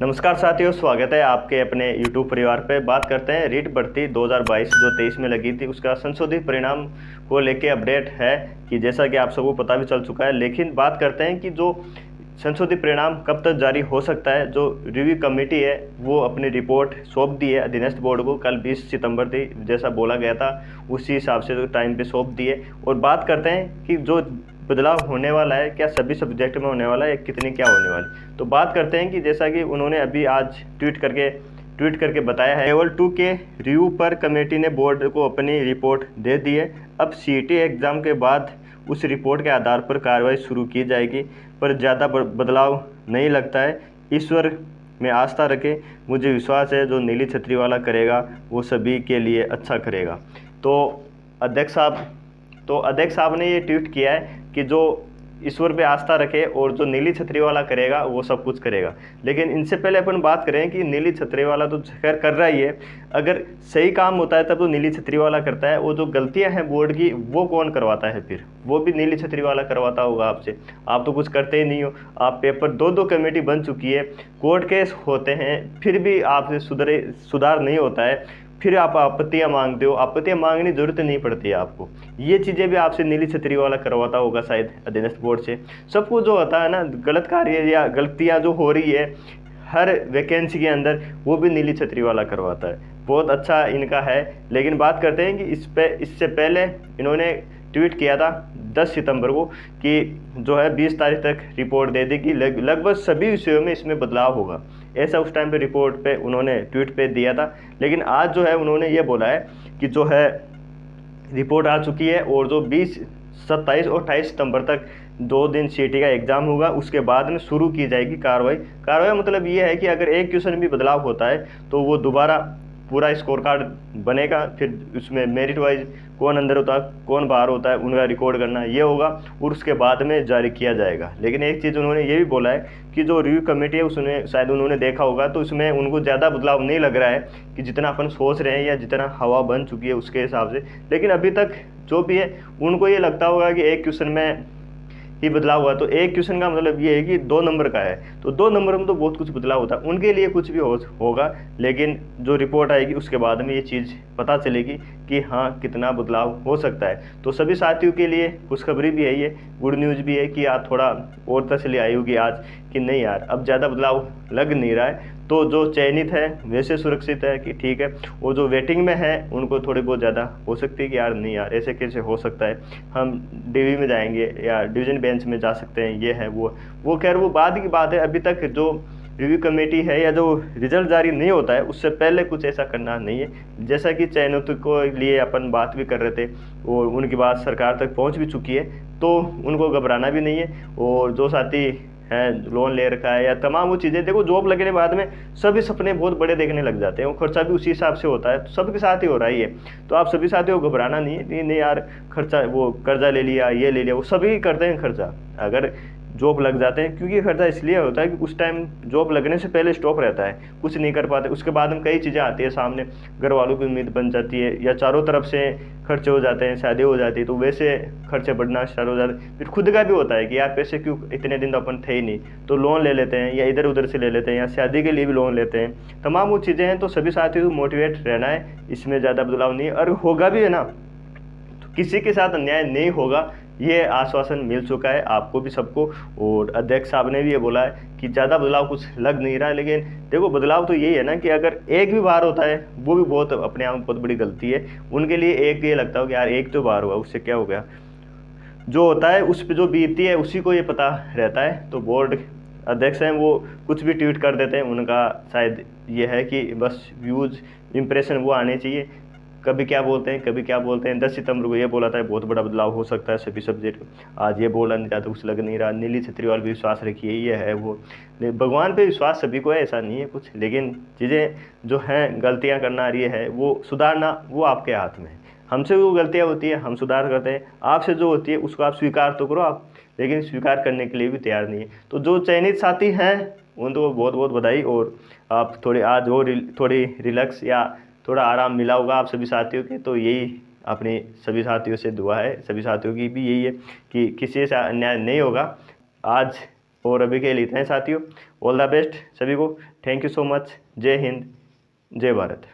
नमस्कार साथियों, स्वागत है आपके अपने YouTube परिवार पे। बात करते हैं रीट भर्ती 2022 जो 23 में लगी थी, उसका संशोधित परिणाम को लेके अपडेट है कि जैसा कि आप सबको पता भी चल चुका है। लेकिन बात करते हैं कि जो संशोधित परिणाम कब तक जारी हो सकता है। जो रिव्यू कमेटी है वो अपनी रिपोर्ट सौंप दी है अधीनस्थ बोर्ड को, कल 20 सितंबर थी जैसा बोला गया था, उसी हिसाब से टाइम पे सौंप दी है। और बात करते हैं कि जो बदलाव होने वाला है, क्या सभी सब्जेक्ट में होने वाला है, कितनी क्या होने वाली। तो बात करते हैं कि जैसा कि उन्होंने अभी आज ट्वीट करके बताया है, लेवल 2 के रिव्यू पर कमेटी ने बोर्ड को अपनी रिपोर्ट दे दी है। अब सीईटी एग्ज़ाम के बाद उस रिपोर्ट के आधार पर कार्रवाई शुरू की जाएगी, पर ज़्यादा बदलाव नहीं लगता है। ईश्वर में आस्था रखें, मुझे विश्वास है जो नीली छतरी वाला करेगा वो सभी के लिए अच्छा करेगा। तो अध्यक्ष साहब ने ये ट्वीट किया है कि जो ईश्वर पे आस्था रखे और जो नीली छतरी वाला करेगा वो सब कुछ करेगा। लेकिन इनसे पहले अपन बात करें कि नीली छतरी वाला तो खैर कर रहा ही है, अगर सही काम होता है तब तो नीली छतरी वाला करता है। वो जो गलतियां हैं बोर्ड की वो कौन करवाता है, फिर वो भी नीली छतरी वाला करवाता होगा आपसे। आप तो कुछ करते ही नहीं हो। आप पेपर दो कमेटी बन चुकी है, कोर्ट केस होते हैं, फिर भी आपसे सुधार नहीं होता है। फिर आप आपत्तियां मांगते हो। आपत्तियां मांगने की जरूरत नहीं पड़ती है आपको। ये चीज़ें भी आपसे नीली छतरी वाला करवाता होगा शायद अधीनस्थ बोर्ड से। सब कुछ जो होता है ना, गलत कार्य या गलतियां जो हो रही है हर वैकेंसी के अंदर, वो भी नीली छतरी वाला करवाता है। बहुत अच्छा इनका है। लेकिन बात करते हैं कि इससे पहले इन्होंने ट्वीट किया था 10 सितंबर को कि जो है 20 तारीख तक रिपोर्ट दे दी कि लगभग सभी विषयों में इसमें बदलाव होगा। ऐसा उस टाइम पे रिपोर्ट पे उन्होंने ट्वीट पे दिया था। लेकिन आज जो है उन्होंने ये बोला है कि जो है रिपोर्ट आ चुकी है और जो 27 और 28 सितंबर तक 2 दिन सीईटी का एग्ज़ाम होगा, उसके बाद में शुरू की जाएगी कार्रवाई मतलब ये है कि अगर एक क्वेश्चन भी बदलाव होता है तो वो दोबारा पूरा स्कोर कार्ड बनेगा। फिर उसमें मेरिट वाइज कौन अंदर होता है कौन बाहर होता है उनका रिकॉर्ड करना ये होगा और उसके बाद में जारी किया जाएगा। लेकिन एक चीज़ उन्होंने ये भी बोला है कि जो रिव्यू कमेटी है उसने शायद उन्होंने देखा होगा, तो इसमें उनको ज़्यादा बदलाव नहीं लग रहा है कि जितना अपन सोच रहे हैं या जितना हवा बन चुकी है उसके हिसाब से। लेकिन अभी तक जो भी है उनको ये लगता होगा कि एक क्वेश्चन में ही बदलाव हुआ, तो एक क्वेश्चन का मतलब ये है कि 2 नंबर का है, तो 2 नंबर में तो बहुत कुछ बदलाव होता है। उनके लिए कुछ भी होगा, लेकिन जो रिपोर्ट आएगी उसके बाद में ये चीज़ पता चलेगी कि हाँ कितना बदलाव हो सकता है। तो सभी साथियों के लिए खुशखबरी भी है, ये गुड न्यूज़ भी है कि आज थोड़ा और तसल्ली आई होगी आज कि नहीं यार अब ज़्यादा बदलाव लग नहीं रहा है। तो जो चयनित है वैसे सुरक्षित है कि ठीक है, वो जो वेटिंग में है उनको थोड़ी बहुत ज़्यादा हो सकती है कि यार नहीं यार ऐसे कैसे हो सकता है, हम डीवी में जाएंगे या डिवीज़न बेंच में जा सकते हैं, ये है वो खैर वो बाद की बात है। अभी तक जो रिव्यू कमेटी है या जो रिजल्ट जारी नहीं होता है उससे पहले कुछ ऐसा करना नहीं है। जैसा कि चयनित को लिए अपन बात भी कर रहे थे और उनकी बात सरकार तक पहुंच भी चुकी है, तो उनको घबराना भी नहीं है। और जो साथी है लोन ले रखा है या तमाम वो चीज़ें, देखो जॉब लगने के बाद में सभी सपने बहुत बड़े देखने लग जाते हैं, वो खर्चा भी उसी हिसाब से होता है, तो सबके साथ ही हो रहा है ये। तो आप सभी साथियों को घबराना नहीं है, नहीं यार खर्चा वो कर्जा ले लिया ये ले लिया, वो सभी करते हैं खर्चा अगर जॉब लग जाते हैं। क्योंकि खर्चा इसलिए होता है कि उस टाइम जॉब लगने से पहले स्टॉप रहता है, कुछ नहीं कर पाते। उसके बाद में कई चीज़ें आती है सामने, घर वालों की उम्मीद बन जाती है या चारों तरफ से खर्चे हो जाते हैं, शादी हो जाती है तो वैसे खर्चे बढ़ना स्टार्ट हो जाते हैं। फिर खुद का भी होता है कि यार पैसे क्यों, इतने दिन तो अपन थे ही नहीं, तो लोन ले लेते हैं या इधर उधर से ले लेते हैं या शादी के लिए भी लोन लेते हैं, तमाम वो चीज़ें हैं। तो सभी साथियों को मोटिवेट रहना है, इसमें ज़्यादा बदलाव नहीं है। और होगा भी है ना तो किसी के साथ अन्याय नहीं होगा, ये आश्वासन मिल चुका है आपको भी सबको। और अध्यक्ष साहब ने भी ये बोला है कि ज़्यादा बदलाव कुछ लग नहीं रहा है। लेकिन देखो बदलाव तो यही है ना कि अगर एक भी बार होता है वो भी बहुत अपने आप में बहुत बड़ी गलती है। उनके लिए एक ये लगता हो कि यार एक तो बार हुआ उससे क्या हो गया, जो होता है उस पर जो बीतती है उसी को ये पता रहता है। तो बोर्ड अध्यक्ष हैं वो कुछ भी ट्वीट कर देते हैं, उनका शायद ये है कि बस व्यूज़ इंप्रेशन वो आने चाहिए, कभी क्या बोलते हैं कभी क्या बोलते हैं। 10 सितंबर को ये बोला था बहुत बड़ा बदलाव हो सकता है सभी सब्जेक्ट, आज ये बोला नहीं जाता कुछ लग नहीं रहा। नीली छतरी वाला भी विश्वास रखिए, ये है वो, भगवान पे विश्वास सभी को है, ऐसा नहीं है कुछ। लेकिन चीज़ें जो हैं गलतियाँ करना आ रही है वो सुधारना वो आपके हाथ में है। हमसे वो गलतियाँ होती है हम सुधार करते हैं, आपसे जो होती है उसको आप स्वीकार तो करो आप, लेकिन स्वीकार करने के लिए भी तैयार नहीं है। तो जो चयनित साथी हैं उनको बहुत बहुत बधाई। और आप थोड़े आज और थोड़ी रिलैक्स या थोड़ा आराम मिला होगा आप सभी साथियों के, तो यही अपने सभी साथियों से दुआ है, सभी साथियों की भी यही है कि किसी से अन्याय नहीं होगा। आज और अभी के लिए इतना ही साथियों। ऑल द बेस्ट सभी को। Thank you so much. जय हिंद, जय भारत।